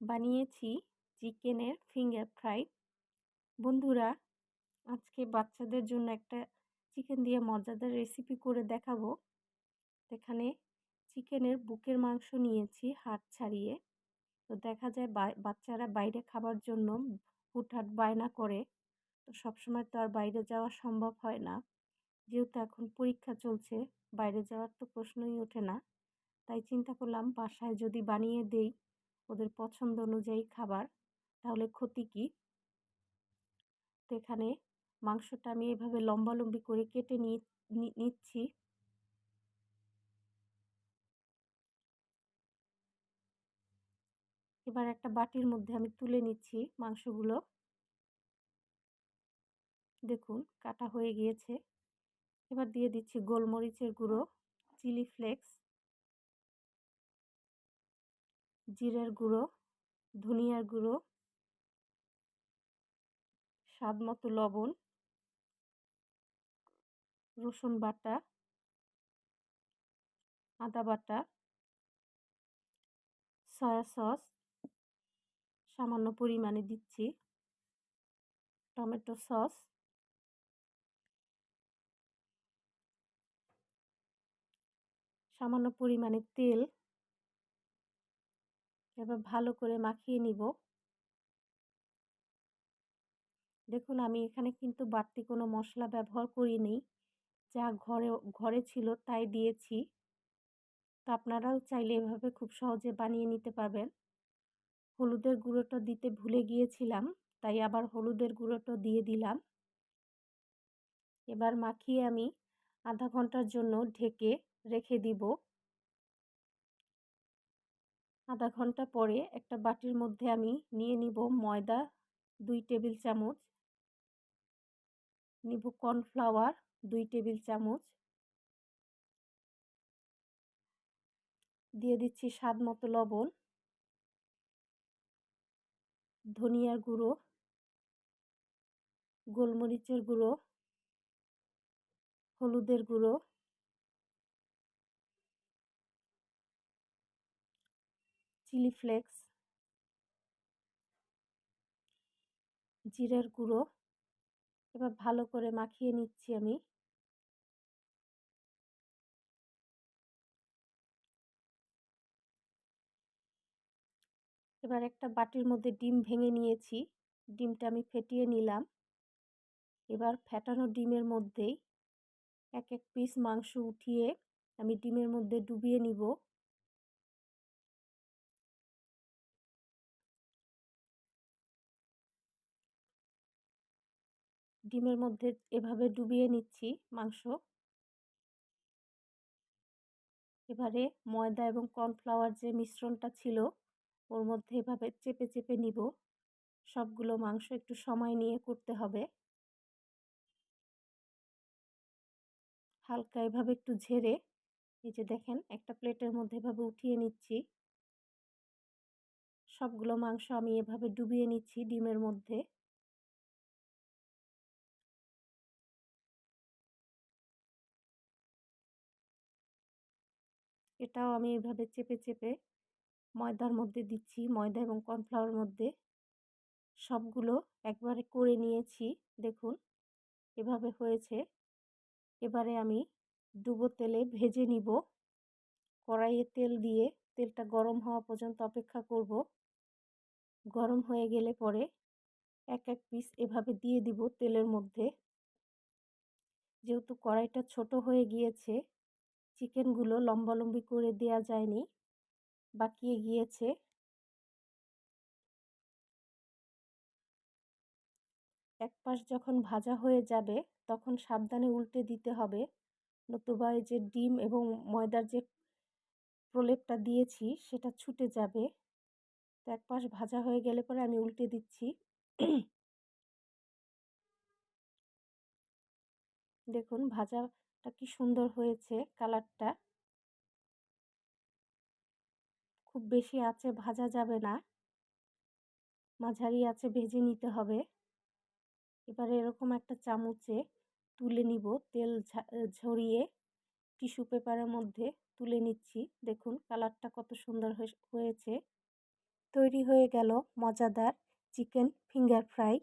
বানিয়েছি চিকেনের finger fry. বন্ধুরা, আজকে বাচ্চাদের জন্য একটা চিকেন দিয়ে মজাদার রেসিপি করে দেখাবো। এখানে চিকেনের বুকের মাংস নিয়েছি হাড় ছাড়িয়ে। তো দেখা যায় বাচ্চারা বাইরে খাবার জন্য হুটহাট বায়না করে। তো সবসময় তো আর বাইরে যাওয়া সম্ভব হয় না। যেহেতু এখন পরীক্ষা চলছে, বাইরে যাওয়ার তো প্রশ্নই ওঠে না। তাই চিন্তা করলাম বাসায় যদি বানিয়ে দেই ওদের পছন্দ অনুযায়ী খাবার, তাহলে ক্ষতি কী? তো এখানে মাংসটা আমি এভাবে লম্বালম্বি করে কেটে নিচ্ছি। এবার একটা বাটির মধ্যে আমি তুলে নিচ্ছি মাংসগুলো। দেখুন কাটা হয়ে গিয়েছে। এবার দিয়ে দিচ্ছি গোলমরিচের গুঁড়ো, চিলি ফ্লেক্স, জিরের গুঁড়ো, ধনিয়ার গুঁড়ো, স্বাদ মতো লবণ, রসুন বাটা, আদা বাটা, সয়া সস সামান্য পরিমাণে দিচ্ছি, টমেটো সস, সামান্য পরিমাণে তেল। এবার ভালো করে মাখিয়ে নিব। দেখুন আমি এখানে কিন্তু বাড়তি কোনো মশলা ব্যবহার করিনি, যা ঘরে ছিল তাই দিয়েছি। তো আপনারাও চাইলে এভাবে খুব সহজে বানিয়ে নিতে পারবেন। হলুদের গুঁড়োটা দিতে ভুলে গিয়েছিলাম, তাই আবার হলুদের গুঁড়োটা দিয়ে দিলাম। এবার মাখিয়ে আমি আধা ঘন্টার জন্য ঢেকে রেখে দিব। আধা ঘন্টা পরে একটা বাটির মধ্যে আমি নিয়ে নিব ময়দা 2 টেবিল চামচ, নিব কর্নফ্লাওয়ার 2 টেবিল চামচ, দিয়ে দিচ্ছি স্বাদ মতো লবণ, ধনিয়ার গুঁড়ো, গোলমরিচের গুঁড়ো, হলুদের গুঁড়ো, চিলি ফ্লেক্স, জিরের গুঁড়ো। এবার ভালো করে মাখিয়ে নিচ্ছি আমি। এবার একটা বাটির মধ্যে ডিম ভেঙে নিয়েছি, ডিমটা আমি ফেটিয়ে নিলাম। এবার ফেটানো ডিমের মধ্যেই এক এক পিস মাংস উঠিয়ে আমি ডিমের মধ্যে ডুবিয়ে নিব। ডিমের মধ্যে এভাবে ডুবিয়ে নিচ্ছি মাংস। এবারে ময়দা এবং কর্নফ্লাওয়ার যে মিশ্রণটা ছিল ওর মধ্যে এভাবে চেপে চেপে নিব। সবগুলো মাংস একটু সময় নিয়ে করতে হবে। হালকা এভাবে একটু ঝেড়ে এই যে দেখেন একটা প্লেটের মধ্যে এভাবে উঠিয়ে নিচ্ছি। সবগুলো মাংস আমি এভাবে ডুবিয়ে নিচ্ছি ডিমের মধ্যে। এটাও আমি এভাবে চেপে চেপে ময়দার মধ্যে দিচ্ছি, ময়দা এবং কর্নফ্লাওয়ার মধ্যে। সবগুলো একবারে করে নিয়েছি। দেখুন এভাবে হয়েছে। এবারে আমি ডুবো তেলে ভেজে নিব। কড়াইয়ে তেল দিয়ে তেলটা গরম হওয়া পর্যন্ত অপেক্ষা করব। গরম হয়ে গেলে পরে এক এক পিস এভাবে দিয়ে দিব তেলের মধ্যে। যেহেতু কড়াইটা ছোট হয়ে গিয়েছে, চিকেনগুলো লম্বালম্বি করে দেয়া যায়নি, বাকিয়ে গিয়েছে। এক পাশ যখন ভাজা হয়ে যাবে তখন সাবধানে উল্টে দিতে হবে, নতুবা এই যে ডিম এবং ময়দার যে প্রলেপটা দিয়েছি সেটা ছুটে যাবে। তো এক পাশ ভাজা হয়ে গেলে পরে আমি উল্টে দিচ্ছি। দেখুন ভাজাটা কি সুন্দর হয়েছে কালারটা। খুব বেশি আঁচে ভাজা যাবে না, মাঝারি আঁচে ভেজে নিতে হবে। এবারে এরকম একটা চামচে তুলে নিব, তেল ঝরিয়ে টিস্যু পেপারের মধ্যে তুলে নিচ্ছি। দেখুন কালারটা কত সুন্দর হয়েছে। তৈরি হয়ে গেল মজাদার চিকেন ফিঙ্গার ফ্রাই।